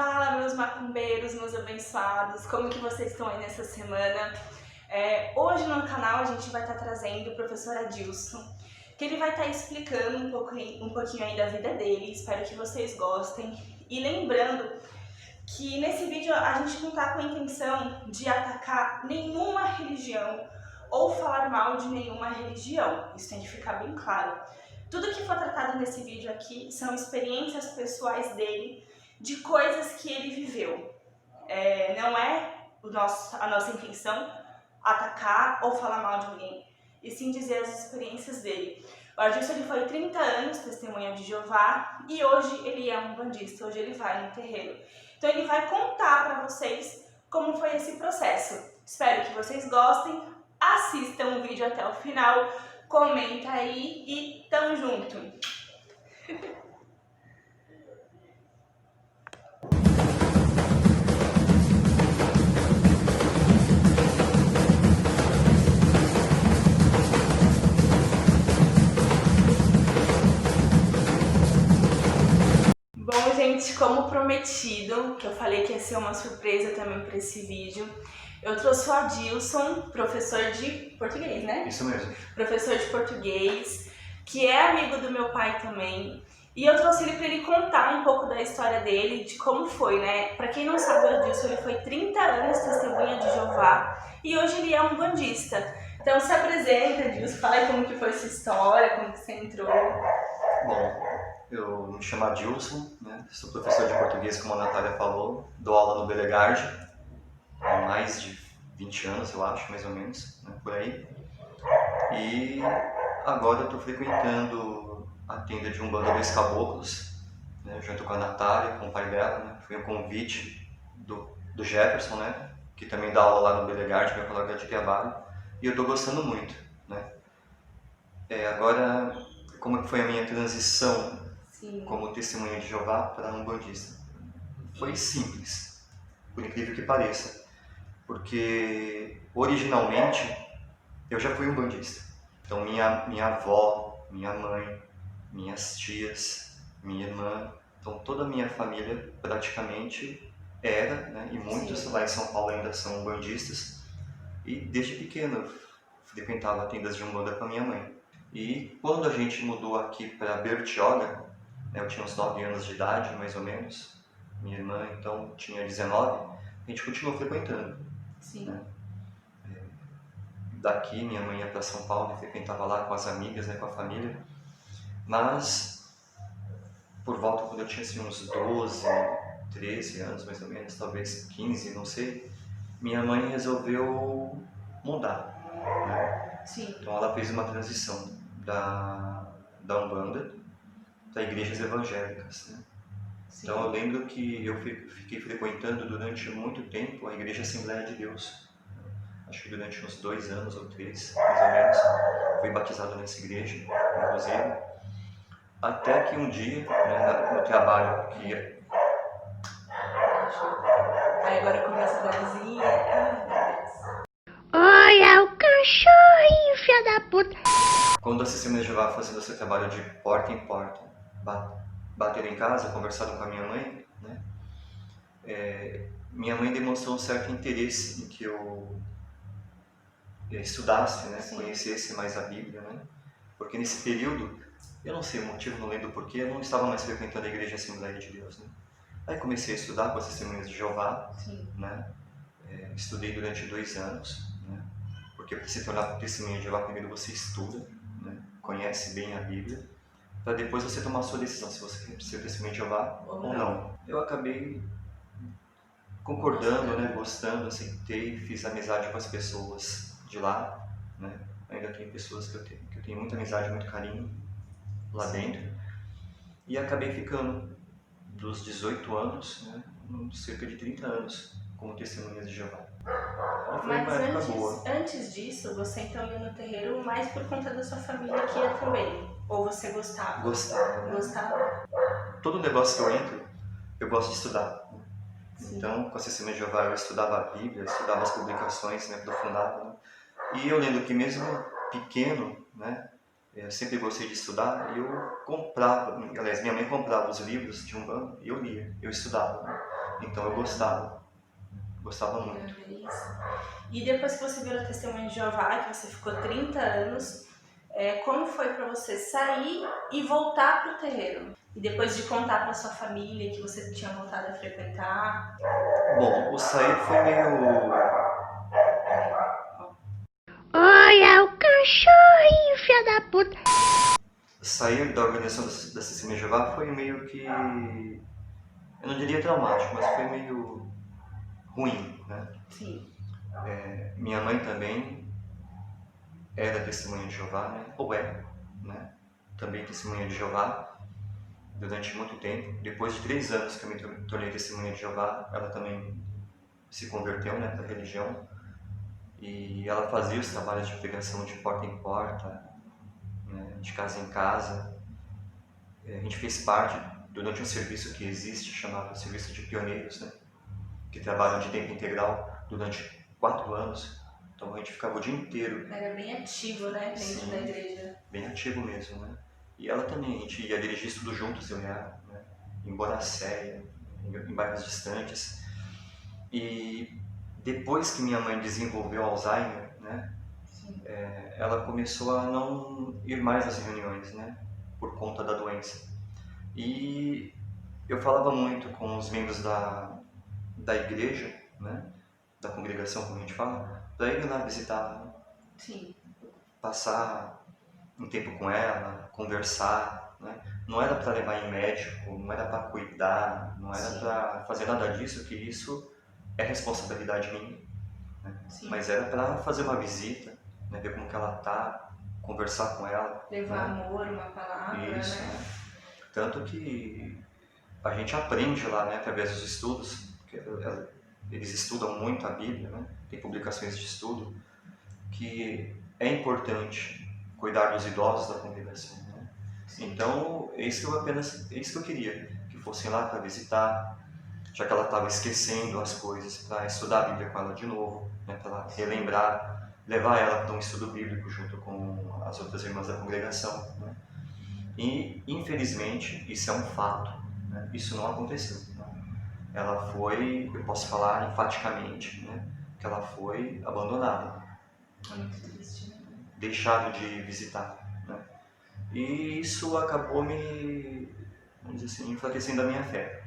Fala, meus macumbeiros, meus abençoados, como que vocês estão aí nessa semana? Hoje no canal a gente vai estar trazendo o professor Adilson, que ele vai estar explicando um pouquinho aí da vida dele, espero que vocês gostem. E lembrando que nesse vídeo a gente não está com a intenção de atacar nenhuma religião ou falar mal de nenhuma religião, isso tem que ficar bem claro. Tudo que for tratado nesse vídeo aqui são experiências pessoais dele, de coisas que ele viveu. Não é a nossa intenção atacar ou falar mal de ninguém, e sim dizer as experiências dele. O Adilson ele foi 30 anos testemunha de Jeová e hoje ele é um bandista, hoje ele vai no terreiro. Então ele vai contar para vocês como foi esse processo. Espero que vocês gostem, assistam o vídeo até o final, comenta aí e tamo junto! Bom, gente, como prometido, que eu falei que ia ser uma surpresa também para esse vídeo, eu trouxe o Adilson, professor de português, né? Isso mesmo. Professor de português, que é amigo do meu pai também. E eu trouxe ele para ele contar um pouco da história dele, de como foi, né? Para quem não sabe, o Adilson ele foi 30 anos testemunha de Jeová e hoje ele é um bandista. Então se apresenta, Adilson, fala aí como que foi essa história, como que você entrou. Bom, eu me chamo Adilson, né? Sou professor de português, como a Natália falou, dou aula no Belegard há mais de 20 anos, eu acho, mais ou menos, né? Por aí. E agora eu estou frequentando a tenda de Umbanda dos Caboclos, né? Junto com a Natália, com o pai dela, né? Foi um convite do Jefferson, né? Que também dá aula lá no Belegard, meu colega de trabalho, e eu estou gostando muito, né? Agora, como foi a minha transição como testemunha de Jeová para um bandista? Foi simples, por incrível que pareça, porque originalmente eu já fui um bandista. Então minha avó, minha mãe, minhas tias, minha irmã, então toda a minha família praticamente era, né? E muitos lá em São Paulo ainda são bandistas. E desde pequeno eu frequentava tendas de Umbanda com a minha mãe. E quando a gente mudou aqui para Bertioga, eu tinha uns 9 anos de idade, mais ou menos, minha irmã então tinha 19, a gente continuou frequentando. Sim. Né? Daqui minha mãe ia para São Paulo e frequentava lá com as amigas, né, com a família, mas por volta quando eu tinha assim, uns 12, 13 anos mais ou menos, talvez 15, não sei, minha mãe resolveu mudar. Né? Sim. Então ela fez uma transição da Umbanda para igrejas evangélicas. Né? Então eu lembro que eu fiquei frequentando durante muito tempo a Igreja Assembleia de Deus. Acho que durante uns 2 anos ou 3, mais ou menos. Fui batizado nessa igreja, inclusive. Até que um dia, né, no trabalho que... Aí agora começa a barulhinha. Olha o cachorrinho, filha da puta. Quando as testemunhas de Jeová fazendo seu trabalho de porta em porta, bateram em casa, conversaram com a minha mãe, né? Minha mãe demonstrou um certo interesse em que eu estudasse, né? Conhecesse mais a Bíblia, né? Porque nesse período, eu não sei o motivo, não lembro porquê, eu não estava mais frequentando a Igreja Assembleia de Deus. Né? Aí comecei a estudar com as testemunhas de Jeová, né? Estudei durante 2 anos, né? Porque para se tornar testemunha de Jeová, primeiro você estuda, né? Conhece bem a Bíblia, para depois você tomar a sua decisão se você quer ser testemunha de Jeová ou não. Eu acabei concordando, né? Gostando, aceitei, fiz amizade com as pessoas de lá, né? Ainda tem pessoas que eu tenho muita amizade, muito carinho lá dentro, e acabei ficando dos 18 anos, né, cerca de 30 anos como testemunha de Jeová. Então foi uma época boa. Antes disso, você então ia no terreiro mais por conta da sua família que ia também? Ou você gostava? Gostava. Né? Gostava? Todo negócio que eu entro, eu gosto de estudar. Né? Então, com a testemunha de Jeová, eu estudava a Bíblia, estudava as publicações, né, aprofundava. Né? E eu lembro que mesmo pequeno, né, eu sempre gostei de estudar, e eu comprava, aliás, minha mãe comprava os livros de Umbanda e eu lia, eu estudava. Né? Então eu gostava muito. E depois que você virou testemunha de Jeová, que você ficou 30 anos, como foi para você sair e voltar para o terreiro? E depois de contar para sua família que você tinha voltado a frequentar? Bom, o sair foi meio... Olha o cachorrinho, filha da puta. Sair da organização da Testemunha de Jeová foi meio que... Eu não diria traumático, mas foi meio ruim, né? Sim. Minha mãe também era testemunha de Jeová, né? Ou é, né? Também testemunha de Jeová durante muito tempo. Depois de 3 anos que eu me tornei testemunha de Jeová, ela também se converteu, né, para a religião. E ela fazia os trabalhos de pregação de porta em porta, né, de casa em casa. A gente fez parte durante um serviço que existe, chamado Serviço de Pioneiros, né, que trabalham de tempo integral durante 4 anos. Então a gente ficava o dia inteiro. Era bem ativo, né, dentro da igreja. Bem ativo mesmo, né? E ela também, a gente ia dirigir estudo juntos, eu e ela, né? Em Boracéia, em bairros distantes. E depois que minha mãe desenvolveu Alzheimer, né? Ela começou a não ir mais às reuniões, né? Por conta da doença. E eu falava muito com os membros da igreja, né? Da congregação, como a gente fala, para ir lá visitar, né? Sim. Passar um tempo com ela, conversar, né? Não era para levar em médico, não era para cuidar, não era para fazer nada disso, que isso é responsabilidade minha, né? Mas era para fazer uma visita, né? Ver como que ela tá, conversar com ela, levar, né? amor, uma palavra, isso, né? Tanto que a gente aprende lá, né, através dos estudos, porque eles estudam muito a Bíblia, né? Tem publicações de estudo, que é importante cuidar dos idosos da congregação, né? Então, é isso que eu queria, que fossem lá para visitar, já que ela estava esquecendo as coisas, para estudar a Bíblia com ela de novo, né? Para ela relembrar, levar ela para um estudo bíblico junto com as outras irmãs da congregação, né? E, infelizmente, isso é um fato, né? Isso não aconteceu, né? Ela foi, eu posso falar enfaticamente, né? Que ela foi abandonada. É muito triste, né? Deixado de visitar, né? E isso acabou vamos dizer assim, enfraquecendo a minha fé,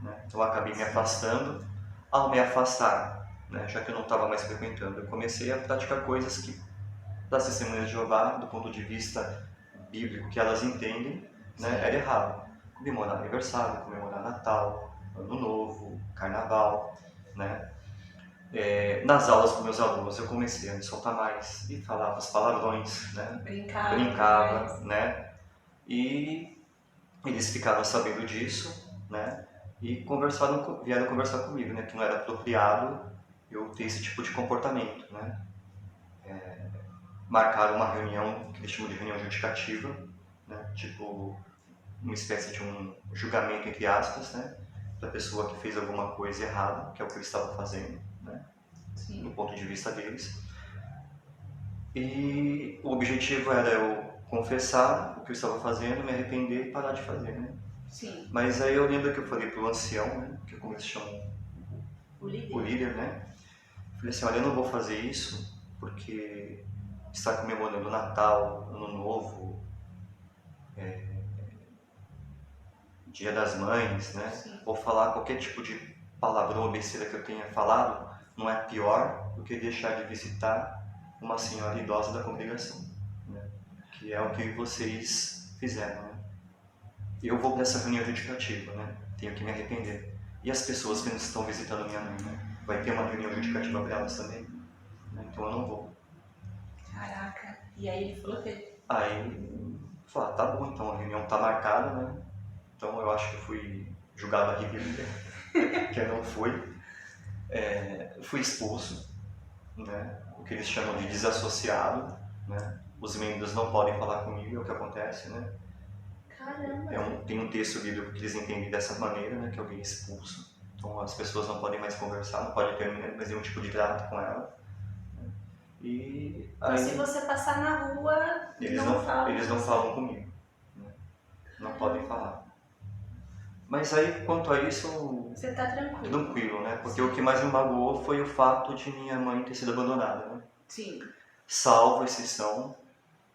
né? Então eu acabei me afastando. Ao me afastar, né, já que eu não estava mais frequentando, eu comecei a praticar coisas que, das testemunhas de Jeová, do ponto de vista bíblico que elas entendem, né, era errado. Comemorar aniversário, comemorar Natal, Ano Novo, Carnaval, né? Nas aulas com meus alunos eu comecei a me soltar mais e falava os palavrões, né? Brincava, né? E eles ficaram sabendo disso, né? E vieram conversar comigo, né? Que não era apropriado eu ter esse tipo de comportamento, né? Marcaram uma reunião que eles chamam de reunião judicativa, né? Tipo uma espécie de um julgamento entre aspas, né? Da pessoa que fez alguma coisa errada, que é o que eu estava fazendo, né? Sim. Do ponto de vista deles. E o objetivo era eu confessar o que eu estava fazendo, me arrepender e parar de fazer, né? Sim. Mas aí eu lembro que eu falei pro ancião, né? Que é como eles chamam o líder, né? Falei assim, olha, eu não vou fazer isso porque está comemorando Natal, Ano Novo, Dia das Mães, né? Sim. Ou falar qualquer tipo de palavrão ou besteira que eu tenha falado não é pior do que deixar de visitar uma senhora idosa da congregação, né? Que é o que vocês fizeram, né? Eu vou para essa reunião judicativa, né? Tenho que me arrepender. E as pessoas que não estão visitando minha mãe, né? Vai ter uma reunião judicativa para elas também, né? Então eu não vou. Caraca. E aí ele falou que... Aí, falei, tá bom, então a reunião tá marcada, né? Então eu acho que eu fui julgado a revelia, que eu não fui. Fui expulso, né? O que eles chamam de desassociado, né? Os membros não podem falar comigo, é o que acontece, né? Caramba! Tem um texto bíblico que eles entendem dessa maneira, né? Que alguém é expulso. Então as pessoas não podem mais conversar, não podem ter mais nenhum tipo de trato com ela. Né? E então, aí, se você passar na rua, eles não falam comigo, né? Não podem falar. Mas aí, quanto a isso, Você tá tranquilo? tranquilo, né? Porque o que mais me magoou foi o fato de minha mãe ter sido abandonada, né? Sim. Salvo exceção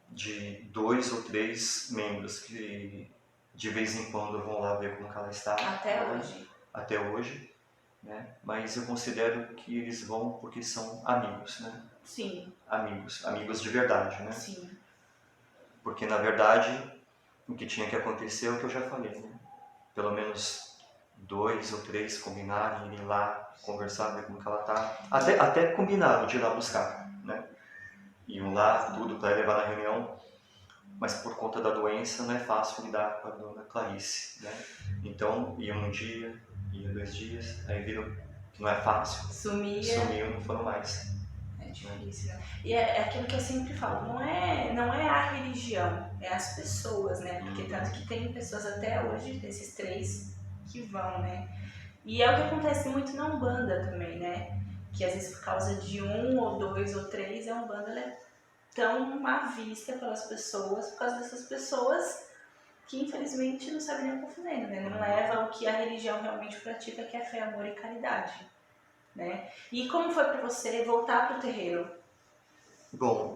de 2 ou 3 membros que de vez em quando vão lá ver como que ela está. Até hoje. Até hoje, né? Mas eu considero que eles vão porque são amigos, né? Sim. Amigos de verdade, né? Sim. Porque na verdade o que tinha que acontecer é o que eu já falei, né? Pelo menos 2 ou 3 combinarem, irem lá conversar, ver como que ela tá. Até combinaram de ir lá buscar, né? Iam lá, tudo para levar na reunião, mas por conta da doença não é fácil lidar com a dona Clarice, né? Então, iam um dia, iam 2 dias, aí viram que não é fácil, sumiam, não foram mais. É difícil, né? E é aquilo que eu sempre falo, não é a religião, é as pessoas, né? Porque tanto que tem pessoas até hoje, desses 3, que vão, né? E é o que acontece muito na Umbanda também, né? Que às vezes por causa de 1 ou 2 ou 3, a Umbanda ela é tão à vista pelas pessoas, por causa dessas pessoas que infelizmente não sabem nem o que estão fazendo, né? Não leva ao que a religião realmente pratica, que é fé, amor e caridade, né? E como foi para você voltar pro terreiro? Bom,